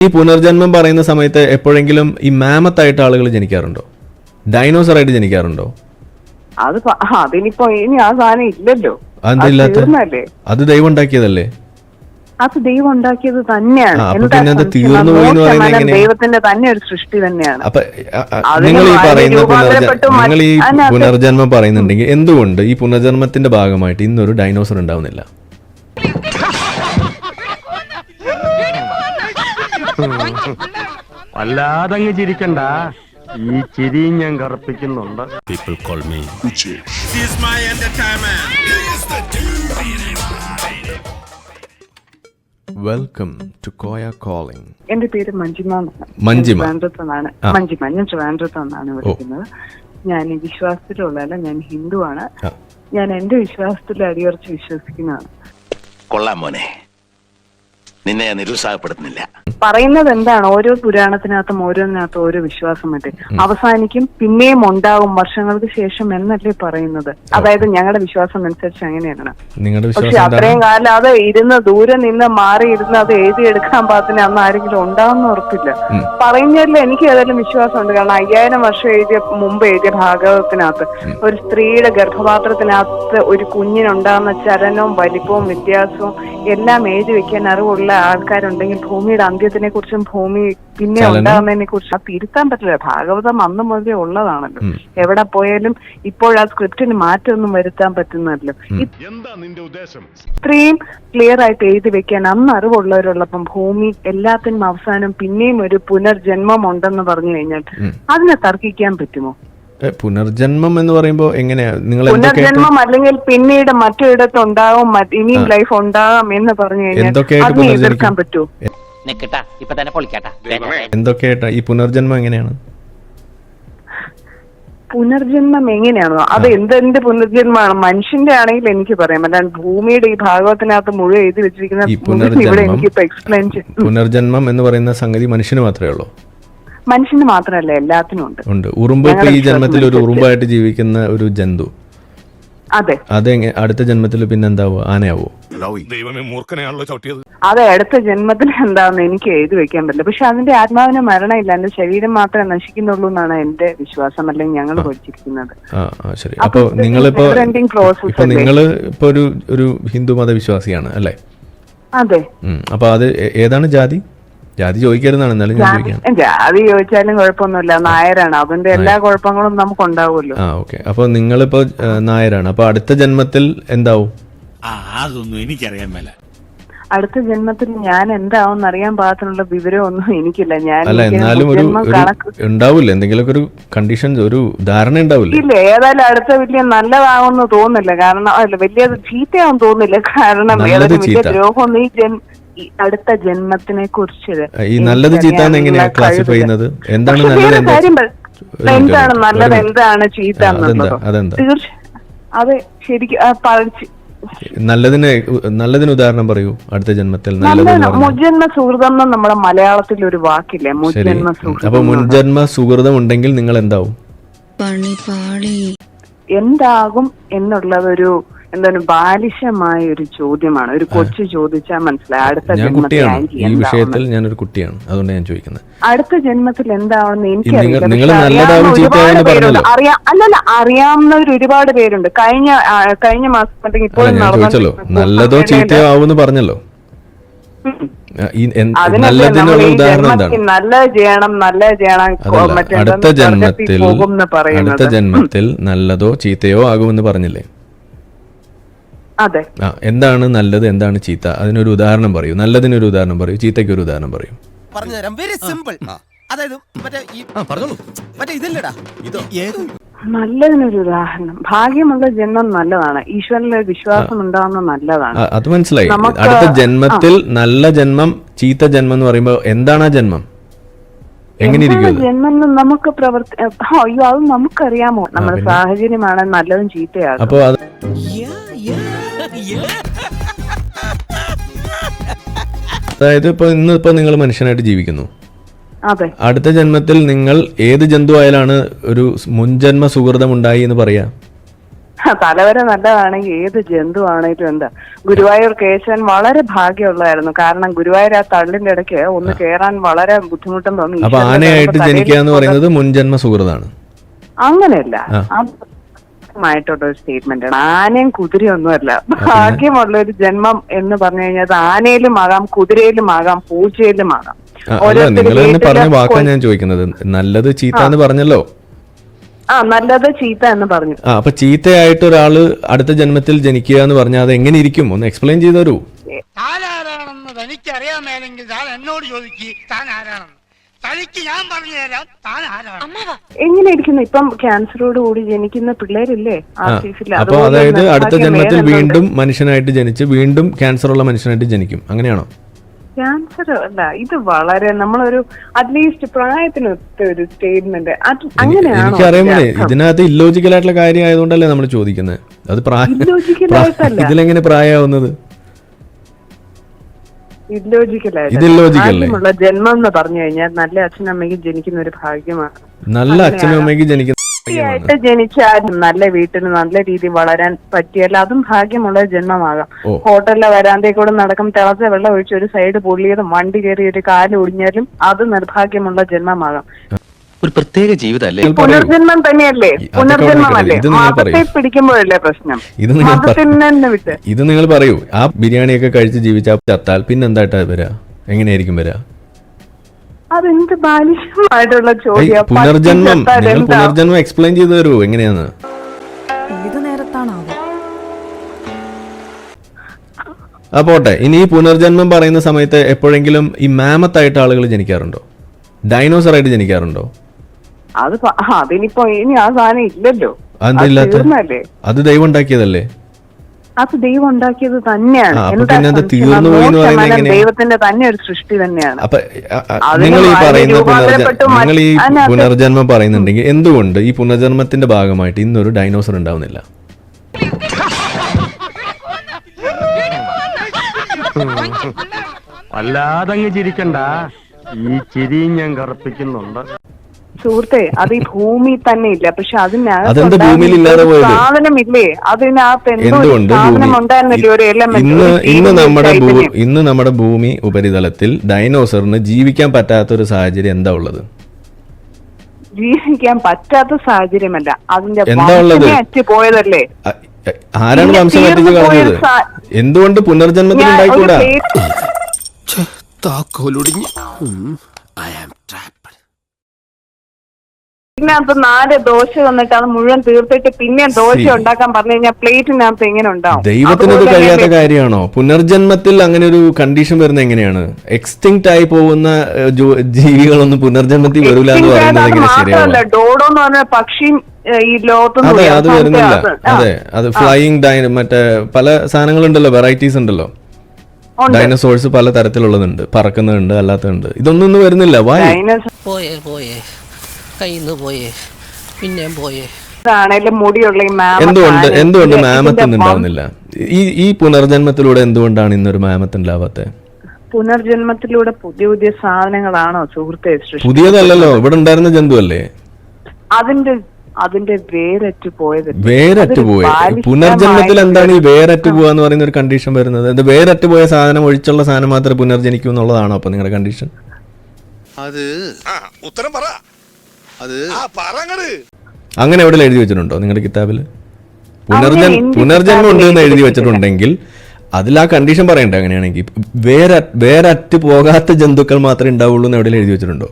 ഈ പുനർജന്മം പറയുന്ന സമയത്ത് എപ്പോഴെങ്കിലും ഈ മാമത്തായിട്ട് ആളുകൾ ജനിക്കാറുണ്ടോ? ഡൈനോസർ ആയിട്ട് ജനിക്കാറുണ്ടോ? അതിനിപ്പോ ഇനി ആ സാധനം ഇല്ലല്ലോ. അത് ദൈവം ഉണ്ടാക്കിയതല്ലേ? അത് ദൈവം ഉണ്ടാക്കിയത് തന്നെയാണ്. ദൈവത്തിന്റെ തന്നെ ഒരു സൃഷ്ടി തന്നെയാണ്. നിങ്ങൾ ഈ പുനർജന്മം പറയുന്നുണ്ടെങ്കിൽ എന്തുകൊണ്ട് ഈ പുനർജന്മത്തിന്റെ ഭാഗമായിട്ട് ഇന്നൊരു ഡൈനോസർ ഉണ്ടാവുന്നില്ല? വല്ലാതങ്ങ് ചിരിക്കണ്ട, ഈ ചിരി ഞാൻ കറുപ്പിക്കുന്നുണ്ട്. People call me Uche. This is my entertainment. Welcome to Koya calling. എന്റെ പേര് മഞ്ജിമ. ഞാൻ ട്രിവാൻഡ്രത്താണ് വിളിക്കുന്നത്. ഞാൻ ഈ വിശ്വാസത്തിലുള്ളതല്ല, ഞാൻ ഹിന്ദുവാണ്. ഞാൻ എന്റെ വിശ്വാസത്തിൽ അടിയുറച്ച് വിശ്വസിക്കുന്നതാണ്. കൊള്ളാം മോനെ, നിന്നെ ഞാൻ നിരുത്സാഹപ്പെടുത്തുന്നില്ല. പറയുന്നത് എന്താണ്, ഓരോ പുരാണത്തിനകത്തും ഓരോന്നിനകത്തും ഓരോ വിശ്വാസം മറ്റേ അവസാനിക്കും, പിന്നെയും ഉണ്ടാവും വർഷങ്ങൾക്ക് ശേഷം എന്നല്ലേ പറയുന്നത്. അതായത് ഞങ്ങളുടെ വിശ്വാസം അനുസരിച്ച് അങ്ങനെയാണ്. പക്ഷെ അത്രയും കാലം അത് ദൂരെ നിന്ന് മാറി ഇരുന്ന് അത് എഴുതിയെടുക്കാൻ പാകത്തിന് അന്ന് ആരെങ്കിലും ഉണ്ടാവുന്ന ഉറപ്പില്ല. പറയുന്നതിൽ എനിക്ക് ഏതായാലും വിശ്വാസമുണ്ട്. കാരണം 5000 വർഷം മുമ്പ് എഴുതിയ ഭാഗവതത്തിനകത്ത് ഒരു സ്ത്രീയുടെ ഗർഭപാത്രത്തിനകത്ത് ഒരു കുഞ്ഞിനുണ്ടാകുന്ന ചലനവും വലിപ്പവും വ്യത്യാസവും എല്ലാം എഴുതി വെക്കാൻ അറിവുള്ള ആൾക്കാരുണ്ടെങ്കിൽ ഭൂമിയുടെ അന്ത്യത്തിനെ കുറിച്ചും ഭൂമി പിന്നെ ഉണ്ടാകുന്നതിനെ കുറിച്ചും അത് തിരുത്താൻ പറ്റില്ല. ഭാഗവതം അന്ന് മുതലേ ഉള്ളതാണല്ലോ. എവിടെ പോയാലും ഇപ്പോൾ ആ സ്ക്രിപ്റ്റിന് മാറ്റമൊന്നും വരുത്താൻ പറ്റുന്നല്ലോ. ഇത്രയും ക്ലിയർ ആയിട്ട് എഴുതി വെക്കാൻ അന്ന് അറിവുള്ളവരുള്ളപ്പം ഭൂമി എല്ലാത്തിനും അവസാനം പിന്നെയും ഒരു പുനർജന്മം ഉണ്ടെന്ന് പറഞ്ഞു കഴിഞ്ഞാൽ അതിനെ തർക്കിക്കാൻ പറ്റുമോ? പുനർജന്മം എന്ന് പറയുമ്പോ എങ്ങനെയാ നിങ്ങൾ പുനർജന്മം അല്ലെങ്കിൽ പിന്നീട് മറ്റൊരിടത്തുണ്ടാവും, ഇനിയും ലൈഫ് ഉണ്ടാകാം എന്ന് പറഞ്ഞു കഴിഞ്ഞാൽ അതിനെ എതിർക്കാൻ പറ്റുമോ? എന്തൊക്കെയായിട്ടാ ഈ പുനർജന്മം എങ്ങനെയാണ്? പുനർജന്മം എങ്ങനെയാണോ അത് എന്തെന്ത് പുനർജന്മമാണ്? മനുഷ്യന്റെ ആണെങ്കിൽ എനിക്ക് പറയാം, അല്ലാണ്ട് ഭൂമിയുടെ ഈ ഭാഗവത്തിനകത്ത് മുഴുവൻ എഴുതി വെച്ചിരിക്കുന്ന ഇവിടെ എനിക്കിപ്പോ എക്സ്പ്ലെയിൻ ചെയ്യും. പുനർജന്മം എന്ന് പറയുന്ന സംഗതി മനുഷ്യന് മാത്രമേ ഉള്ളൂ? മനുഷ്യന് മാത്രമല്ല, എല്ലാത്തിനും ഉണ്ട്. ഉറുമ്പ് ഈ ജന്മത്തിൽ ഒരു ഉറുമ്പായിട്ട് ജീവിക്കുന്ന ഒരു ജന്തു, അതെ, അടുത്ത ജന്മത്തിൽ പിന്നെ എന്താവോ? ആനയാവോ? അതെ, അടുത്ത ജന്മത്തിൽ എന്താന്ന് എനിക്ക് എഴുതി വെക്കാൻ പറ്റില്ല. പക്ഷെ അതിന്റെ ആത്മാവിന് മരണമില്ല, എന്റെ ശരീരം മാത്രമേ നശിക്കുന്നുള്ളൂ എന്നാണ് എന്റെ വിശ്വാസം, അല്ലെങ്കിൽ ഞങ്ങൾ പഠിച്ചിരിക്കുന്നത്. അപ്പൊ നിങ്ങളിപ്പോ ഒരു ഹിന്ദു മതവിശ്വാസിയാണ് അല്ലേ? അതെ. അപ്പൊ അത് ഏതാണ് ജാതി? ജാതി ചോദിക്കരുതാണ്, എന്നാലും ഞാൻ ചോദിക്കാം. ജാതി ചോദിച്ചാലും കുഴപ്പമൊന്നുമില്ല, നായരാണ്, അതിന്റെ എല്ലാ കുഴപ്പങ്ങളും നമുക്ക് ഉണ്ടാവുമല്ലോ. ഓക്കെ. അപ്പൊ നിങ്ങളിപ്പോ നായരാണ്, അപ്പൊ അടുത്ത ജന്മത്തിൽ എന്താവും? അതൊന്നും എനിക്കറിയാൻ മേല. അടുത്ത ജന്മത്തിൽ ഞാൻ എന്താവും അറിയാൻ പാകത്തിനുള്ള വിവരമൊന്നും എനിക്കില്ല. അല്ല, എന്നാലും ഉണ്ടാവില്ല എന്തെങ്കിലുമൊക്കെ ഒരു കണ്ടീഷൻ, ഒരു ധാരണ ഉണ്ടാവില്ല. ഇല്ല, ഏതായാലും അടുത്ത വലിയ നല്ലതാവുമെന്ന് തോന്നുന്നില്ല. കാരണം വലിയ ചീത്തയാവും തോന്നുന്നില്ല. കാരണം ഏതായാലും വലിയ ദ്രോഹമൊന്നും ഈ അടുത്ത ജന്മത്തിനെ കുറിച്ച് ഈ നല്ലത് ചീത്ത എങ്ങനെയാ ക്ലാസിഫൈ ചെയ്യുന്നത്? എന്താണ് നല്ലത്, എന്താണ് നല്ലത്, എന്താണ് ചീത്ത എന്നുള്ളത് അത് ശരിക്കും നല്ലതിന് ഉദാഹരണം പറയൂ. അടുത്ത ജന്മത്തിൽ മുജ്ജന്മ സുഹൃതം നമ്മുടെ മലയാളത്തിൽ ഒരു വാക്കില്ലേ, മുജ്ജന്മ സുഹൃതം. അപ്പൊ മുൻജന്മ സുഹൃതം ഉണ്ടെങ്കിൽ നിങ്ങൾ എന്താവും? എന്താകും എന്നുള്ളതൊരു എന്താണ് ബാലിശമായ ഒരു ചോദ്യമാണ്. ഒരു കൊച്ചു ചോദിച്ചാൽ മനസ്സിലായി അടുത്ത ജന്മത്തിൽ ഞാനൊരു കുട്ടിയാണ്, അതുകൊണ്ട് ഞാൻ ചോദിക്കുന്നത് അടുത്ത ജന്മത്തിൽ എന്താണെന്ന് എനിക്കറിയില്ല. അറിയാവുന്നവർ ഒരുപാട് പേരുണ്ട്. കഴിഞ്ഞ മാസം ഇപ്പോഴും നല്ലതോ ചീത്തയോ ആവുമെന്ന് പറഞ്ഞല്ലോ. നല്ലത് ചെയ്യണം. അടുത്ത ജന്മത്തിൽ നല്ലതോ ചീത്തയോ ആകുമെന്ന് പറഞ്ഞില്ലേ? അതെ. എന്താണ് നല്ലത്, എന്താണ് ചീത്ത? അതിനൊരു ഉദാഹരണം പറയൂ. നല്ലതിനൊരു ഉദാഹരണം പറയൂ, ചീത്തയ്ക്ക് ഒരു ഉദാഹരണം പറയൂ. പറഞ്ഞുതരാം, വെരി സിമ്പിൾ. അതായത് നല്ലതിനൊരു ഉദാഹരണം, ഭാഗ്യമുള്ള ജന്മം നല്ലതാണ്, ഈശ്വരനിൽ വിശ്വാസം ഉണ്ടാവുന്ന നല്ലതാണ്. അത് മനസ്സിലായി. അടുത്ത ജന്മത്തിൽ നല്ല ജന്മം ചീത്ത ജന്മം എന്ന് പറയുമ്പോ എന്താണ് ആ ജന്മം? എങ്ങനെ ജന്മം നമുക്ക് അയ്യോ അത് നമുക്കറിയാമോ? നമ്മുടെ സാഹചര്യമാണ് നല്ലതും ചീത്തയാകും. അപ്പൊ അതായത് ഇന്നിപ്പോ നിങ്ങൾ മനുഷ്യനായിട്ട് ജീവിക്കുന്നു. അടുത്ത ജന്മത്തിൽ നിങ്ങൾ ഏത് ജന്തു ആയാലാണ് ഒരു മുൻജന്മ സുഹൃതം ഉണ്ടായി എന്ന് പറയാ? തലവര നല്ലതാണെങ്കിൽ ഏത് ജന്തു ആണെങ്കിലും എന്താ. ഗുരുവായൂർ കേശവൻ വളരെ ഭാഗ്യമുള്ളതായിരുന്നു. കാരണം ഗുരുവായൂർ ആ തള്ളിന്റെ ഇടയ്ക്ക് ഒന്ന് കേറാൻ വളരെ ബുദ്ധിമുട്ടും തോന്നി. അപ്പൊ ആനയായിട്ട് ജനിക്കുക എന്ന് പറയുന്നത് മുൻജന്മ സുഹൃതാണ്. അങ്ങനെയല്ല, ആയിട്ടുള്ള ഒരു സ്റ്റേറ്റ്മെന്റ് ആണ്. ആനയും കുതിരയും ഒന്നുമല്ല. ഭാഗ്യമുള്ള ഒരു ജന്മം എന്ന് പറഞ്ഞു കഴിഞ്ഞാൽ അത് ആനയിലും ആകാം, കുതിരയിലും ആകാം, പൂച്ചയിലും ആകാം. നിങ്ങൾ തന്നെ പറഞ്ഞ വാക്കാണ് ഞാൻ ചോദിക്കുന്നത്. നല്ലത് ചീത്ത എന്ന് പറഞ്ഞല്ലോ. നല്ലത് ചീത്ത എന്ന് പറഞ്ഞു. അപ്പൊ ചീത്തയായിട്ട് ഒരാള് അടുത്ത ജന്മത്തിൽ ജനിക്കുക എന്ന് പറഞ്ഞാൽ അത് എങ്ങനെ ഇരിക്കും? ഒന്ന് എക്സ്പ്ലെയിൻ ചെയ്തു തരൂ. താനാരാണെന്ന് തനിക്കറിയാമേലെങ്കിൽ താൻ എന്നോട് ചോദിക്കുക. താൻ ആരാണെന്ന് തനിക്ക് ഞാൻ പറഞ്ഞു തരാം. താൻ ആരാണ്? എങ്ങനെ ഇരിക്കുന്നു? ഇപ്പം ക്യാൻസറോട് കൂടി ജനിക്കുന്ന പിള്ളേരില്ലേ ആർട്ടിഫിഷ്യൽ. അപ്പൊ അതായത് അടുത്ത ജന്മത്തിൽ വീണ്ടും മനുഷ്യനായിട്ട് ജനിച്ച് വീണ്ടും ക്യാൻസർ ഉള്ള മനുഷ്യനായിട്ട് ജനിക്കും, അങ്ങനെയാണോ? ക്യാൻസർ അല്ല, ഇത് വളരെ നമ്മളൊരു അറ്റ്ലീസ്റ്റ് പ്രായത്തിനൊത്ത ഒരു സ്റ്റേറ്റ്മെന്റ്. അങ്ങനെയാണോ? എനിക്കറിയാമല്ലേ, ഇതിനകത്ത് ഇല്ലോജിക്കൽ ആയിട്ടുള്ള കാര്യം ആയതുകൊണ്ടല്ലേ നമ്മൾ ചോദിക്കുന്നത്. അത് ഇതിലെങ്ങനെ പ്രായമാവുന്നത്? ഭാഗ്യമുള്ള ജന്മം എന്ന് പറഞ്ഞു കഴിഞ്ഞാൽ നല്ല അച്ഛനമ്മയ്ക്ക് ജനിക്കുന്ന ഒരു ഭാഗ്യമാണ്. നല്ല അച്ഛനും അമ്മയ്ക്ക് ായിട്ട് ജനിച്ചാലും നല്ല വീട്ടിൽ നല്ല രീതിയിൽ വളരാൻ പറ്റിയാൽ അതും ഭാഗ്യമുള്ള ജന്മമാകാം. ഹോട്ടലിലെ വരാന്തയിൽ കൂടെ നടക്കും, തിളച്ച വെള്ളം ഒഴിച്ച് ഒരു സൈഡ് പൊള്ളിയതും വണ്ടി കയറി ഒരു കാല് ഒടിഞ്ഞാലും അത് നിർഭാഗ്യമുള്ള ജന്മമാകാം. ഒരു പ്രത്യേക ജീവിതമല്ലേ? പുനർജന്മം തന്നെയല്ലേ? പുനർജന്മമല്ലേ? മതത്തെ പിടിക്കുമ്പോഴല്ലേ പ്രശ്നം? വിട്ട് ഇത് നിങ്ങൾ പറയൂ. ആ ബിരിയാണിയൊക്കെ കഴിച്ച് ജീവിച്ചാൽ ചത്താൽ പിന്നെ എന്തായിട്ടാ വരാ? എങ്ങനെയായിരിക്കും വരാ? അതെന്ത് ബാലിശമായിട്ടുള്ള ചോദ്യം. പുനർജന്മം പുനർജന്മം എക്സ്പ്ലെയിൻ ചെയ്തു തരൂ എങ്ങനെയാന്ന്. പോട്ടെ, ഇനി ഈ പുനർജന്മം പറയുന്ന സമയത്ത് എപ്പോഴെങ്കിലും ഈ മാമത്തായിട്ട് ആളുകൾ ജനിക്കാറുണ്ടോ? ഡൈനോസർ ആയിട്ട് ജനിക്കാറുണ്ടോ? അതിനിപ്പോ ഇനി ആ സാധനം ഇല്ലല്ലോ. അത് ദൈവം ഉണ്ടാക്കിയതല്ലേ? അത് ദൈവം ഉണ്ടാക്കിയത് തന്നെയാണ്. ദൈവത്തിന്റെ തന്നെ ഒരു സൃഷ്ടി തന്നെയാണ്. നിങ്ങൾ ഈ പുനർജന്മം പറയുന്നുണ്ടെങ്കിൽ എന്തുകൊണ്ട് ഈ പുനർജന്മത്തിന്റെ ഭാഗമായിട്ട് ഇന്നൊരു ഡൈനോസർ ഉണ്ടാവുന്നില്ല? വല്ലാതങ്ങ് ചിരിക്കണ്ട, ഈ ചിരി ഞാൻ കറുപ്പിക്കുന്നുണ്ട്. സുഹൃത്തെ, അത് ഈ ഭൂമി തന്നെ ഇല്ല. പക്ഷെ അതിനകത്ത് സാധനമില്ലേ? അതിനകത്ത് എന്തുകൊണ്ട് ഒരു എലമെന്റ്. ഇന്ന് നമ്മുടെ ഭൂമി ഉപരിതലത്തിൽ ഡൈനോസറിന് ജീവിക്കാൻ പറ്റാത്ത ഒരു സാഹചര്യം എന്താ ഉള്ളത്? ജീവിക്കാൻ പറ്റാത്ത സാഹചര്യമല്ല, അതിന്റെ എന്താ ഉള്ളത്? പോയതല്ലേ? ആരാണ് വംശം കത്തിച്ച് കളഞ്ഞത്? എന്തുകൊണ്ട് പുനർജന്മത്തിൽ ഉണ്ടായിക്കൂടാ? ഇതിനകത്ത് 4 ദോശ വന്നിട്ട് അത് മുഴുവൻ തീർത്തിട്ട് പിന്നെ ദോശ ഉണ്ടാക്കാൻ പറഞ്ഞു കഴിഞ്ഞാൽ പ്ലേറ്റിനകത്ത് എങ്ങനെ ഉണ്ടാവും? ദൈവത്തിനത് കഴിയാത്ത കാര്യമാണോ? പുനർജന്മത്തിൽ അങ്ങനെ ഒരു കണ്ടീഷൻ വരുന്നത് എങ്ങനെയാണ്? എക്സ്റ്റിങ്ക്ട് ആയി പോകുന്ന ജീവികളൊന്നും പുനർജന്മത്തിൽ വരില്ല എന്ന് പറയുന്നത് ശരിയല്ല. ഡോഡോ എന്ന് പറഞ്ഞ പക്ഷിയും ഈ ലോകത്തൊന്നും അതെ, അത് വരുന്നില്ല. അതെ, അത് ഫ്ലൈയിങ് മറ്റേ പല സാധനങ്ങളുണ്ടല്ലോ, വെറൈറ്റീസ് ഉണ്ടല്ലോ. ഡൈനോസോഴ്സ് പല തരത്തിലുള്ളതുണ്ട്, പറക്കുന്നുണ്ട്, അല്ലാത്തതുണ്ട്. ഇതൊന്നും വരുന്നില്ല. എന്തുകൊണ്ട് മാമത്ത് ഉണ്ടാവുന്നില്ല? ഈ പുനർജന്മത്തിലൂടെ എന്തുകൊണ്ടാണ് ഇന്നൊരു മാമത്ത് ഉണ്ടാവാത്ത? പുനർജന്മത്തിലൂടെ പുതിയ പുതിയ സാധനങ്ങളാണോ സുഹൃത്തെ? പുതിയതല്ലല്ലോ, ഇവിടെ ഉണ്ടായിരുന്ന ജന്തു അല്ലേ? അതിന്റെ വേരറ്റ് പോയത്. പുനർജന്മത്തിൽ എന്താണ് ഈ വേരറ്റ് പോവാന്ന് പറയുന്ന ഒരു കണ്ടീഷൻ വരുന്നത്? അത് വേരറ്റ് പോയ സാധനം ഒഴിച്ചുള്ള സാധനം മാത്രമേ പുനർജനിക്കൂ എന്നുള്ളതാണോ അപ്പൊ നിങ്ങളുടെ കണ്ടീഷൻ? അത് ഉത്തരം പറ. അങ്ങനെ എവിടെ എഴുതി വെച്ചിട്ടുണ്ടോ നിങ്ങളുടെ കിതാബില്? പുനർജന്മം ഉണ്ട് എന്ന് എഴുതി വെച്ചിട്ടുണ്ടെങ്കിൽ അതിൽ ആ കണ്ടീഷൻ പറയണ്ടേ? അങ്ങനെയാണെങ്കിൽ വേരറ്റ് പോകാത്ത ജന്തുക്കൾ മാത്രമേ ഉണ്ടാവുള്ളൂ എന്ന് എവിടെ എഴുതി വെച്ചിട്ടുണ്ടോ?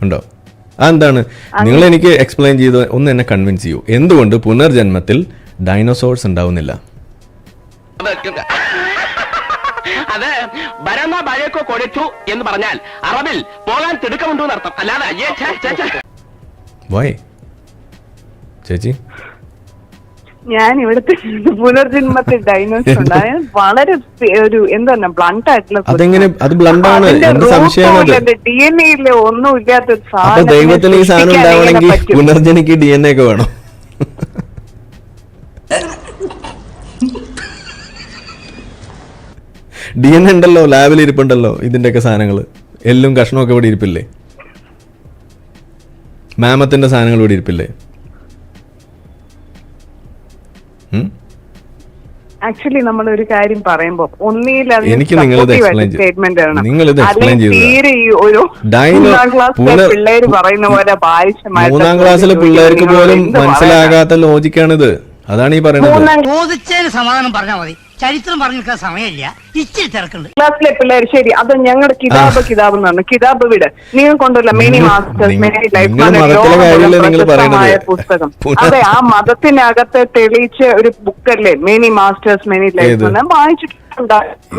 ഉണ്ടോ? അതെന്താണ്? നിങ്ങൾ എനിക്ക് എക്സ്പ്ലെയിൻ ചെയ്ത് ഒന്ന് എന്നെ കൺവിൻസ് ചെയ്യൂ. എന്തുകൊണ്ട് പുനർജന്മത്തിൽ ഡൈനോസോഴ്സ് ഉണ്ടാവുന്നില്ല? അത് ബരമ ബഴക്കോ കൊടുത്തു എന്ന് പറഞ്ഞാൽ അറബിൽ പോകാൻ തിടുക്കമുണ്ടോ എന്നർത്ഥം. അല്ലാതെ വൈ ചേച്ചി, ഞാൻ ഇവിടുത്തെ പുനർജന്മത്തിൽ ഡൈനോസർ ഉണ്ടായ വളരെ ഒരു എന്താ ബ്ലണ്ട് ആയിട്ടുള്ള. അതെങ്ങനെ? അത് ബ്ലണ്ടാണ്. എന്ത് സംശയമാണ്? DNA ഒന്നും ഇല്ലാത്ത അപ്പൊ ദൈവത്തിന് ഈ സാധനം ഉണ്ടാവണമെങ്കിൽ പുനർജനിക്ക് DNA ഒക്കെ വേണം. DNA ഉണ്ടല്ലോ, ലാബിൽ ഇരിപ്പുണ്ടല്ലോ ഇതിന്റെയൊക്കെ സാധനങ്ങള്. എല്ലും കഷ്ണമൊക്കെ ഇവിടെ ഇരിപ്പില്ലേ? മാമത്തിന്റെ സാധനങ്ങൾ ഇവിടെ ഇരിപ്പില്ലേ? ആക്ച്വലി നമ്മൾ ഒരു കാര്യം പറയുമ്പോ ഒന്നിൽ എനിക്ക് നിങ്ങളിത് explain ചെയ്യ്. സ്റ്റേറ്റ്മെന്റ് ആണ് നിങ്ങളിത് explain അല്ലെങ്കിൽ ചെയ്തതാ. തീരെ ഈ ഒരു ഡൈനോ- മൂന്നാം ക്ലാസ്സിലെ പിള്ളേര് പറയുന്ന പോലെ ബാലിശമായിട്ട് 3ാം ക്ലാസ്സിലെ പിള്ളേർക്ക് പോലും എന്ത് പറയാനാ? മനസ്സിലാകാത്ത ലോജിക്കാണിത്. അതാണ് ഈ പറയുന്നത്. മൂന്നാം ചോദിച്ചതിന് സമാധാനം പറഞ്ഞാൽ മതി. ചരിത്രം പറഞ്ഞു നിൽക്കാൻ സമയമില്ല, ഇച്ചിരി തിരക്കുണ്ട്. ക്ലാസ്സിലെ പിള്ളേർ ശരി, അത് ഞങ്ങളുടെ കിതാബ് എന്ന് പറഞ്ഞു. കിതാബ് വിട്, നിങ്ങൾ കൊണ്ടുവല്ല മെനി മാസ്റ്റേഴ്സ് നിങ്ങൾ- മെനി ലൈഫ് നിങ്ങൾ മതത്തിലെ കാര്യമല്ലേ നിങ്ങൾ പറയുന്നത്? പുസ്തകം. അതെ, ആ മതത്തിനകത്ത് തെളിയിച്ച ഒരു ബുക്കല്ലേ മെനി മാസ്റ്റേഴ്സ് മെനി ലൈഫ് വായിച്ചിട്ടുണ്ട്.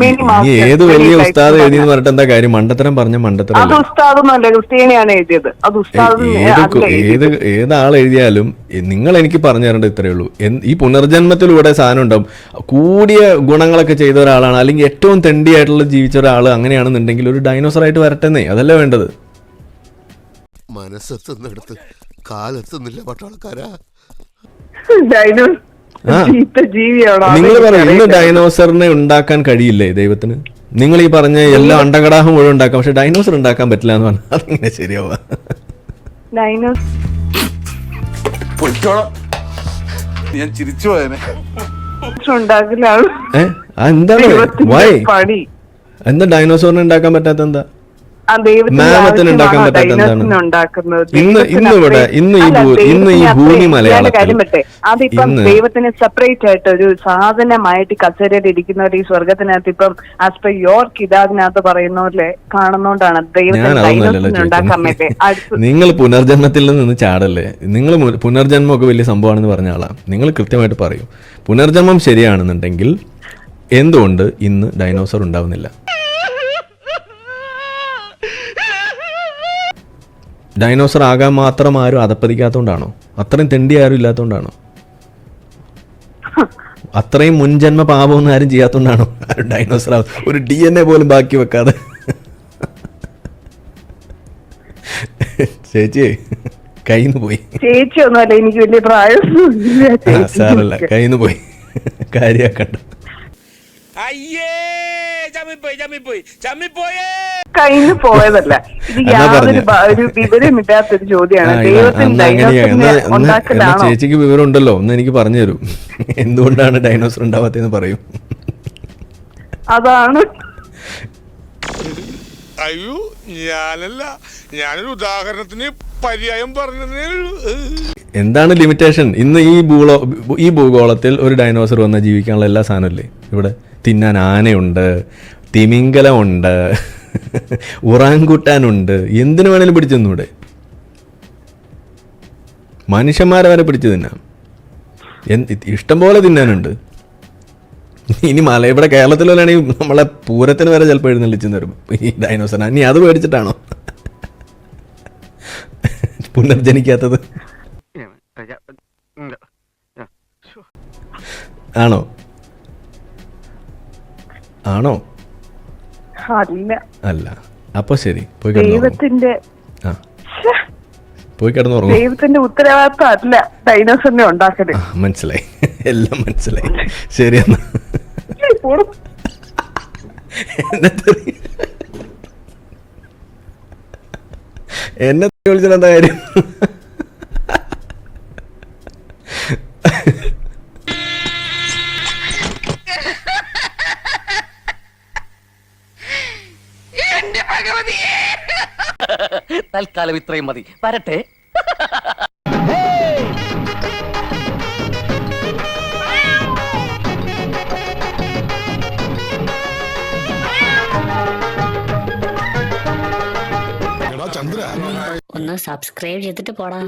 മെനി ഈ ഏത് വലിയ ഉസ്താദ് എഴുതിയെന്ന് പറഞ്ഞിട്ട് എന്താ കാര്യം? മണ്ടത്തരം പറഞ്ഞ മണ്ടത്തരം അത് ഉസ്താദൊന്നുമല്ല, ക്രിസ്ത്യാനിയാണ് എഴുതിയത്. അത് ഉസ്താദ് ഏതാൾ എഴുതിയാലും നിങ്ങൾ എനിക്ക് പറഞ്ഞു തരേണ്ടത് ഇത്രയേ ഉള്ളൂ. ഈ പുനർജന്മത്തിലൂടെ സാധനം ഉണ്ടാവും. കൂടിയ ഗുണങ്ങളൊക്കെ ചെയ്ത ഒരാളാണ്, അല്ലെങ്കിൽ ഏറ്റവും തെണ്ടിയായിട്ടുള്ള ജീവിച്ച ഒരാൾ അങ്ങനെയാണെന്നുണ്ടെങ്കിൽ ഒരു ഡൈനോസർ ആയിട്ട് വരട്ടെന്നേ, അതല്ലേ വേണ്ടത്. മനസ്സെത്തുന്നിടത്ത് കാലെത്തുന്നില്ല പട്ടാളക്കാരാ. ജീവിയാണോ? നിങ്ങൾ പറയും ഇന്ന് ഡൈനോസറിനെ ഉണ്ടാക്കാൻ കഴിയില്ലേ ദൈവത്തിന്? നിങ്ങൾ ഈ പറഞ്ഞ എല്ലാ അണ്ടകടാഹം മുഴുവൻ ഉണ്ടാക്കാം, പക്ഷെ ഡൈനോസർ ഉണ്ടാക്കാൻ പറ്റില്ല എന്ന് പറഞ്ഞാൽ അതെങ്ങനെ ശരിയാവുക? ഡൈനോസർ ഞാൻ ചിരിച്ചു പോയനെ. ഉണ്ടാക്കലാണ് എന്താണ് വൈ പണി. എന്താ ഡൈനോസറിനെ ഉണ്ടാക്കാൻ പറ്റാത്ത എന്താ? ദൈവത്തിന് മാമത്തിന് ഉണ്ടാക്കാൻ പറ്റാത്ത എന്താണ്? ഇന്ന് ഈ ഭൂമി മലയാളത്തിൽ അതിപ്പം ദൈവത്തിന് സെപ്പറേറ്റ് ആയിട്ട് ഒരു സാധനമായിട്ട് കസേരയിൽ ഇരിക്കുന്നവർ ഈ സ്വർഗത്തിനകത്ത് ഇപ്പം ആസ് പെർ യോർ കിതാബിനകത്ത് പറയുന്നവരിലെ കാണുന്നോണ്ടാണ് ദൈവത്തിന് ഉണ്ടാക്കാൻ പറ്റേ. നിങ്ങൾ പുനർജന്മത്തിൽ നിന്ന് ചാടല്ലേ? നിങ്ങൾ പുനർജന്മമൊക്കെ വലിയ സംഭവമാണെന്ന് പറഞ്ഞ ആളാണ്. നിങ്ങൾ കൃത്യമായിട്ട് പറയൂ, പുനർജന്മം ശരിയാണെന്നുണ്ടെങ്കിൽ എന്തുകൊണ്ട് ഇന്ന് ഡൈനോസർ ഉണ്ടാവുന്നില്ല? ഡൈനോസർ ആകാൻ മാത്രം ആരും അതപ്പതിക്കാത്തോണ്ടാണോ? അത്രയും തെണ്ടി ആരും ഇല്ലാത്തോണ്ടാണോ? അത്രയും മുൻജന്മ പാപമൊന്നും ആരും ചെയ്യാത്തോണ്ടാണോ ആരും ഡൈനോസർ ഒരു DNA പോലും ബാക്കി വെക്കാതെ? ചേച്ചി കയ്യിന്ന് പോയി. ചേച്ചി ഒന്നുമല്ല, എനിക്ക് വലിയ പ്രായം സാറല്ല, കയ്യിന്ന് പോയി, കാര്യാക്കണ്ട. കയ്യിന്ന് പോയതല്ല, ഇത് യാതൊരു ഒരു വിവരമില്ലാത്തൊരു ചോദ്യമാണ്. ഉണ്ടാക്കലാണോ? ചേച്ചിക്ക് വിവരം ഉണ്ടല്ലോ, ഒന്ന് എനിക്ക് പറഞ്ഞു തരൂ, എന്തുകൊണ്ടാണ് ഡൈനോസർ ഉണ്ടാവാത്തെന്ന് പറയൂ. അതാണ്. അയ്യോ, ഞാനല്ല, ഞാനൊരു ഉദാഹരണത്തിന് പര്യായം പറഞ്ഞതേ ഉള്ളൂ. എന്താണ് ലിമിറ്റേഷൻ? ഇന്ന് ഈ ഭൂഗോളത്തിൽ ഒരു ഡൈനോസർ വന്നാൽ ജീവിക്കാനുള്ള എല്ലാ സാധനമില്ലേ ഇവിടെ? തിന്നാൻ ആനയുണ്ട്, തിമിംഗലമുണ്ട്, ഉറാങ്കുട്ടാനുണ്ട്, എന്തിനു വേണേലും പിടിച്ചു തിന്നൂടെ? മനുഷ്യന്മാരെ വരെ പിടിച്ചു തിന്നാം, ഇഷ്ടം പോലെ തിന്നാനുണ്ട്. ഇനി ഇവിടെ കേരളത്തിലാണെങ്കിൽ നമ്മളെ പൂരത്തിന് വരെ ചിലപ്പോൾ എഴുന്നള്ളിച്ചു തരും ഈ ഡൈനോസറിനെ. ഇനി അത് പേടിച്ചിട്ടാണോ പുനർജനിക്കാത്തത്? ആണോ? അല്ല. അപ്പൊ ശരി, പോയി ദൈവത്തിന്റെ കിടന്നുറങ്ങും. ദൈവത്തിന്റെ ഉത്തരവാദിത്വം അല്ല ഡൈനോസറിനെ ഉണ്ടാക്കല്. മനസ്സിലായി, എല്ലാം മനസ്സിലായി. ശരി എന്നാ എന്നെ വിളിച്ചിട്ട് എന്താ കാര്യം? തൽക്കാലം ഇത്രയും മതി, വരട്ടെ. ഒന്ന് സബ്സ്ക്രൈബ് ചെയ്തിട്ട് പോടാ.